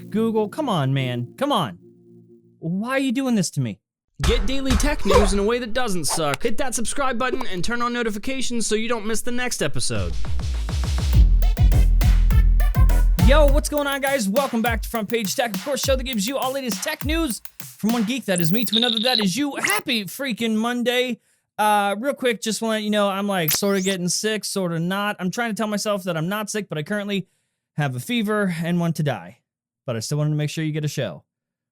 Google, come on, man. Come on. Why are you doing this to me? Get daily tech news in a way that doesn't suck. Hit that subscribe button and turn on notifications so you don't miss the next episode. Yo, what's going on, guys? Welcome back to Front Page Tech, of course, show that gives you all latest tech news from one geek, that is me, to another, that is you. Happy freaking Monday. Real quick, just want to let you know, I'm like sort of getting sick, sort of not. I'm trying to tell myself that I'm not sick, but I currently have a fever and want to die. But I still wanted to make sure you get a show.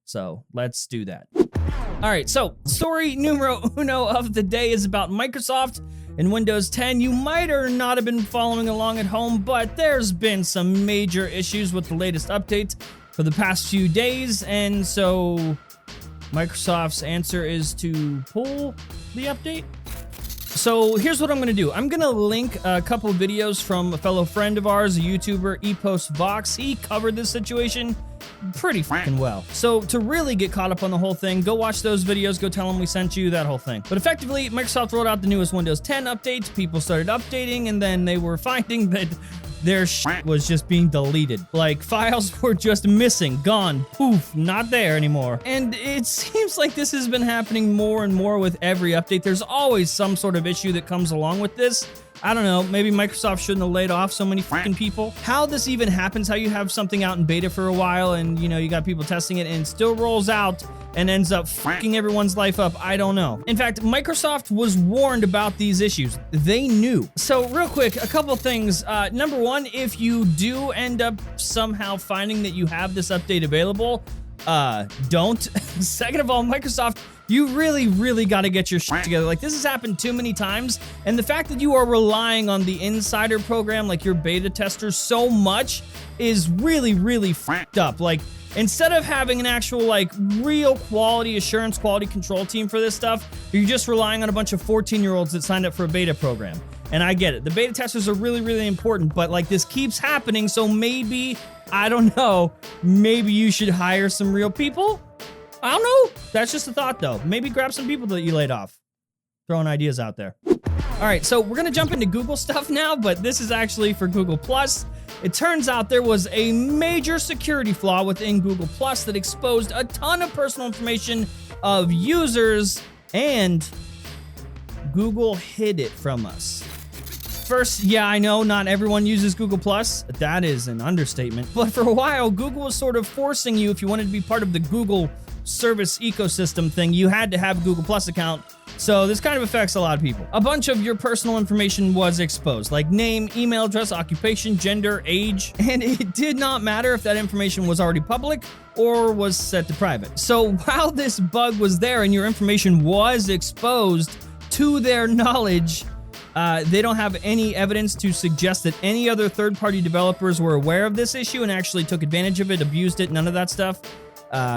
So let's do that. All right, so story numero uno of the day is about Microsoft and Windows 10. You might or not have been following along at home, but there's been some major issues with the latest update for the past few days, and so Microsoft's answer is to pull the update. So here's what I'm gonna do. I'm gonna link a couple of videos from a fellow friend of ours, a YouTuber, EposVox. He covered this situation pretty fucking well. So to really get caught up on the whole thing, go watch those videos, go tell them we sent you, that whole thing. But effectively, Microsoft rolled out the newest Windows 10 update, people started updating, and then they were finding that their shit was just being deleted. Like, files were just missing, gone, poof, not there anymore. And it seems like this has been happening more and more with every update. There's always some sort of issue that comes along with this. I don't know, maybe Microsoft shouldn't have laid off so many freaking people. How this even happens, how you have something out in beta for a while and, you know, you got people testing it and it still rolls out and ends up fucking everyone's life up, I don't know. In fact, Microsoft was warned about these issues. They knew. So real quick, a couple things. Number one, if you do end up somehow finding that you have this update available, don't. Second of all, Microsoft, you really got to get your shit together. Like, this has happened too many times, and the fact that you are relying on the insider program, like your beta testers, so much is really fucked up. Like, instead of having an actual, like, real quality assurance, quality control team for this stuff, you're just relying on a bunch of 14-year-olds that signed up for a beta program. And I get it. The beta testers are really important, but, like, this keeps happening, so maybe, I don't know, maybe you should hire some real people? I don't know. That's just a thought, though. Maybe grab some people that you laid off. Throwing ideas out there. All right, so we're going to jump into Google stuff now, but this is actually for Google+. It turns out there was a major security flaw within Google+ that exposed a ton of personal information of users, and Google hid it from us. First, yeah, I know not everyone uses Google+. That is an understatement. But for a while, Google was sort of forcing you, if you wanted to be part of the Google service ecosystem thing, you had to have a Google+ account. So this kind of affects a lot of people. A bunch of your personal information was exposed, like name, email address, occupation, gender, age, and it did not matter if that information was already public or was set to private. So while this bug was there and your information was exposed to their knowledge, they don't have any evidence to suggest that any other third-party developers were aware of this issue and actually took advantage of it, abused it, none of that stuff.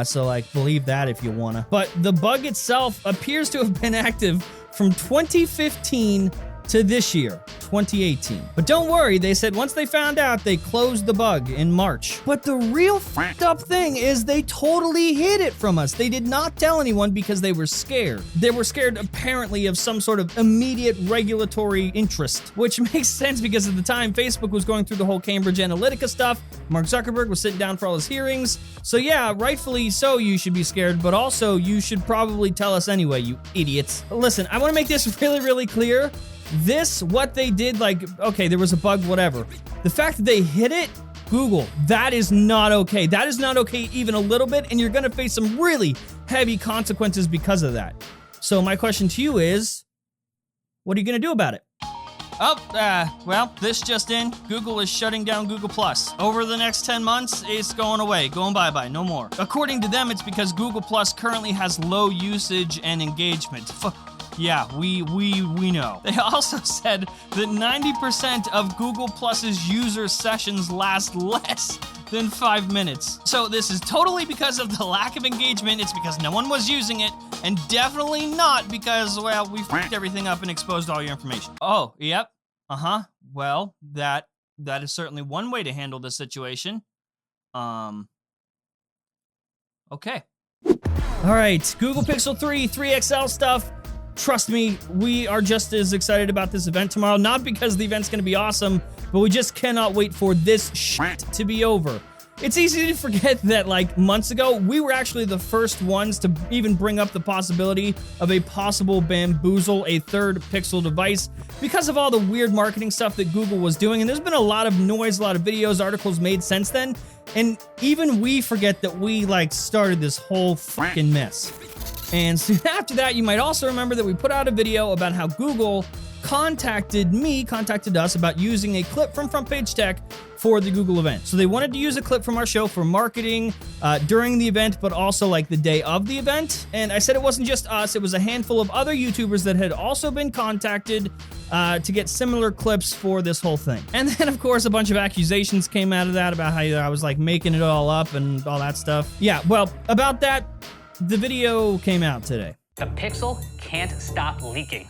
So, like, believe that if you wanna. But the bug itself appears to have been active from 2015 to this year, 2018. But don't worry, they said once they found out, they closed the bug in March. But the real fucked up thing is they totally hid it from us. They did not tell anyone because they were scared. They were scared, apparently, of some sort of immediate regulatory interest, which makes sense because at the time, Facebook was going through the whole Cambridge Analytica stuff. Mark Zuckerberg was sitting down for all his hearings. So yeah, rightfully so, you should be scared, but also you should probably tell us anyway, you idiots. Listen, I want to make this really clear. This, what they did, like, okay, there was a bug, whatever. The fact that they hid it, Google, that is not okay. That is not okay even a little bit, and you're gonna face some really heavy consequences because of that. So my question to you is, what are you gonna do about it? Well, this just in, Google is shutting down Google+. Over the next 10 months, it's going away, going bye-bye, no more. According to them, it's because Google+ currently has low usage and engagement. Yeah, we know. They also said that 90% of Google+'s user sessions last less than 5 minutes. So this is totally because of the lack of engagement. It's because no one was using it, and definitely not because, well, we fucked everything up and exposed all your information. Oh, yep. Well, that is certainly one way to handle this situation. Okay. All right, Google Pixel 3 XL stuff. Trust me, we are just as excited about this event tomorrow, not because the event's going to be awesome, but we just cannot wait for this shit to be over. It's easy to forget that like months ago, we were actually the first ones to even bring up the possibility of a possible Bamboozle, a third Pixel device, because of all the weird marketing stuff that Google was doing. And there's been a lot of noise, a lot of videos, articles made since then. And even we forget that we like started this whole fucking mess. And soon after that, you might also remember that we put out a video about how Google contacted us about using a clip from Front Page Tech for the Google event. So they wanted to use a clip from our show for marketing during the event, but also like the day of the event. And I said it wasn't just us, it was a handful of other YouTubers that had also been contacted to get similar clips for this whole thing. And then of course, a bunch of accusations came out of that about how I was like making it all up and all that stuff. Yeah, well, about that, the video came out today. The Pixel can't stop leaking.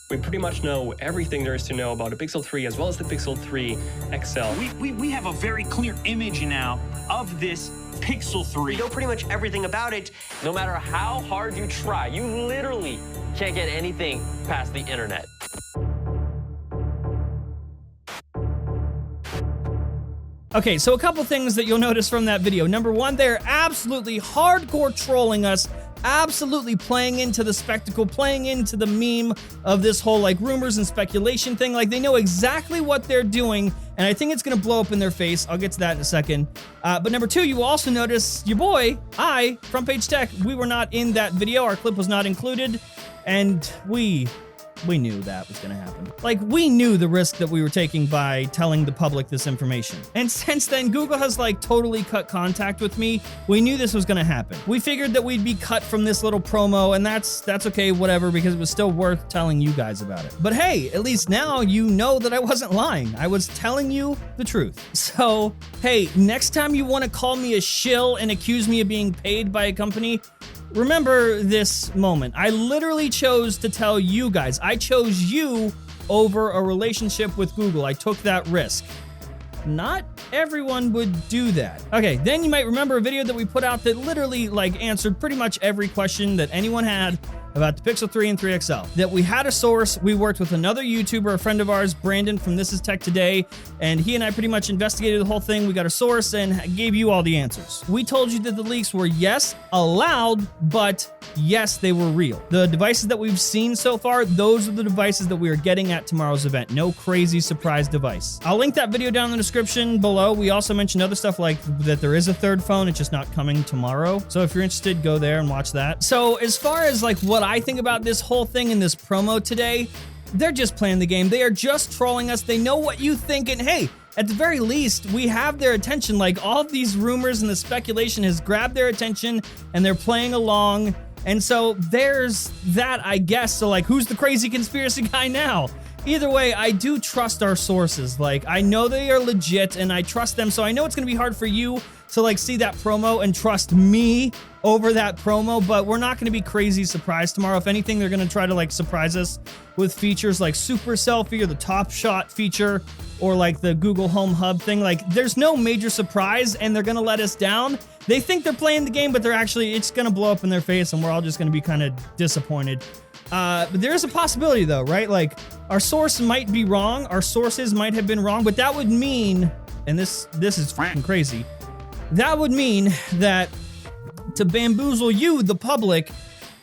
We pretty much know everything there is to know about a Pixel 3 as well as the Pixel 3 XL. We have a very clear image now of this Pixel 3. We know pretty much everything about it. No matter how hard you try, you literally can't get anything past the internet. Okay, so a couple things that you'll notice from that video. Number one, they're absolutely hardcore trolling us, absolutely playing into the spectacle, playing into the meme of this whole like rumors and speculation thing. Like they know exactly what they're doing, and I think it's gonna blow up in their face. I'll get to that in a second. But number two, you will also notice your boy, Front Page Tech, we were not in that video. Our clip was not included, and we knew that was gonna happen. Like, we knew the risk that we were taking by telling the public this information. And since then, Google has like totally cut contact with me. We knew this was gonna happen. We figured that we'd be cut from this little promo, and that's okay, whatever, because it was still worth telling you guys about it. But hey, at least now you know that I wasn't lying. I was telling you the truth. So, hey, next time you wanna call me a shill and accuse me of being paid by a company, remember this moment. I literally chose to tell you guys. I chose you over a relationship with Google. I took that risk. Not everyone would do that. Okay, then you might remember a video that we put out that literally like answered pretty much every question that anyone had about the Pixel 3 and 3 XL. That we had a source, we worked with another YouTuber, a friend of ours, Brandon from This Is Tech Today, and he and I pretty much investigated the whole thing. We got a source and gave you all the answers. We told you that the leaks were, yes, allowed, but yes, they were real. The devices that we've seen so far, those are the devices that we are getting at tomorrow's event. No crazy surprise device. I'll link that video down in the description below. We also mentioned other stuff like that there is a third phone, it's just not coming tomorrow. So if you're interested, go there and watch that. So as far as like what I think about this whole thing in this promo today, they're just playing the game. They are just trolling us. They know what you think, and hey, at the very least, we have their attention. Like all of these rumors and the speculation has grabbed their attention, and they're playing along. And so there's that, I guess. So like, who's the crazy conspiracy guy now? Either way, I do trust our sources. Like, I know they are legit and I trust them. So I know it's gonna be hard for you to like see that promo and trust me over that promo, but we're not gonna be crazy surprised tomorrow. If anything, they're gonna try to like surprise us with features like Super Selfie or the Top Shot feature or like the Google Home Hub thing. Like, there's no major surprise and they're gonna let us down. They think they're playing the game, but they're actually, it's gonna blow up in their face and we're all just gonna be kind of disappointed. But there is a possibility though, right? Like, our source might be wrong, our sources might have been wrong, but that would mean, and this is fucking crazy, that would mean that to bamboozle you, the public,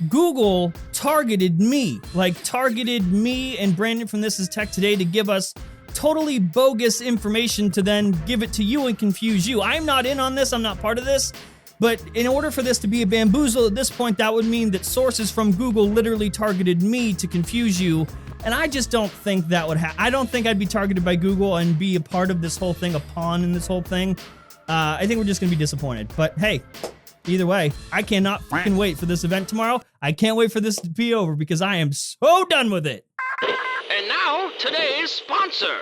Google targeted me. Like, targeted me and Brandon from This Is Tech Today to give us totally bogus information to then give it to you and confuse you. I'm not in on this, I'm not part of this. But in order for this to be a bamboozle at this point, that would mean that sources from Google literally targeted me to confuse you. And I just don't think that would happen. I don't think I'd be targeted by Google and be a part of this whole thing, a pawn in this whole thing. I think we're just gonna be disappointed. But hey, either way, I cannot fucking wait for this event tomorrow. I can't wait for this to be over because I am so done with it. And now, today's sponsor.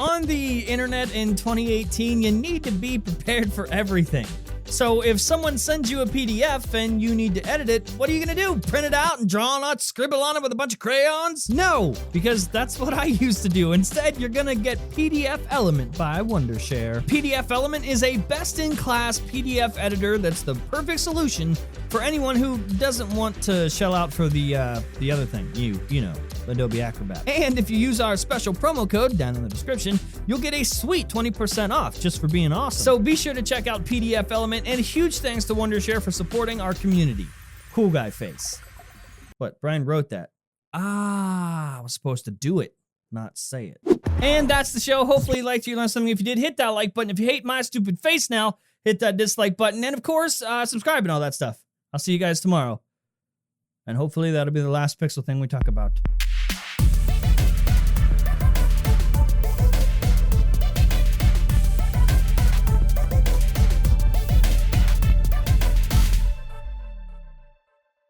On the internet in 2018, you need to be prepared for everything. So if someone sends you a PDF and you need to edit it, what are you gonna do? Print it out and draw on it, scribble on it with a bunch of crayons? No, because that's what I used to do. Instead, you're gonna get PDF Element by Wondershare. PDF Element is a best-in-class PDF editor that's the perfect solution for anyone who doesn't want to shell out for the other thing, you know, Adobe Acrobat. And if you use our special promo code down in the description, you'll get a sweet 20% off just for being awesome. So be sure to check out PDF Element, and a huge thanks to Wondershare for supporting our community. Cool guy face. What? Brian wrote that. I was supposed to do it, not say it. And that's the show. Hopefully you liked it, you learned something. If you did, hit that like button. If you hate my stupid face now, hit that dislike button. And of course, subscribe and all that stuff. I'll see you guys tomorrow. And hopefully that'll be the last Pixel thing we talk about.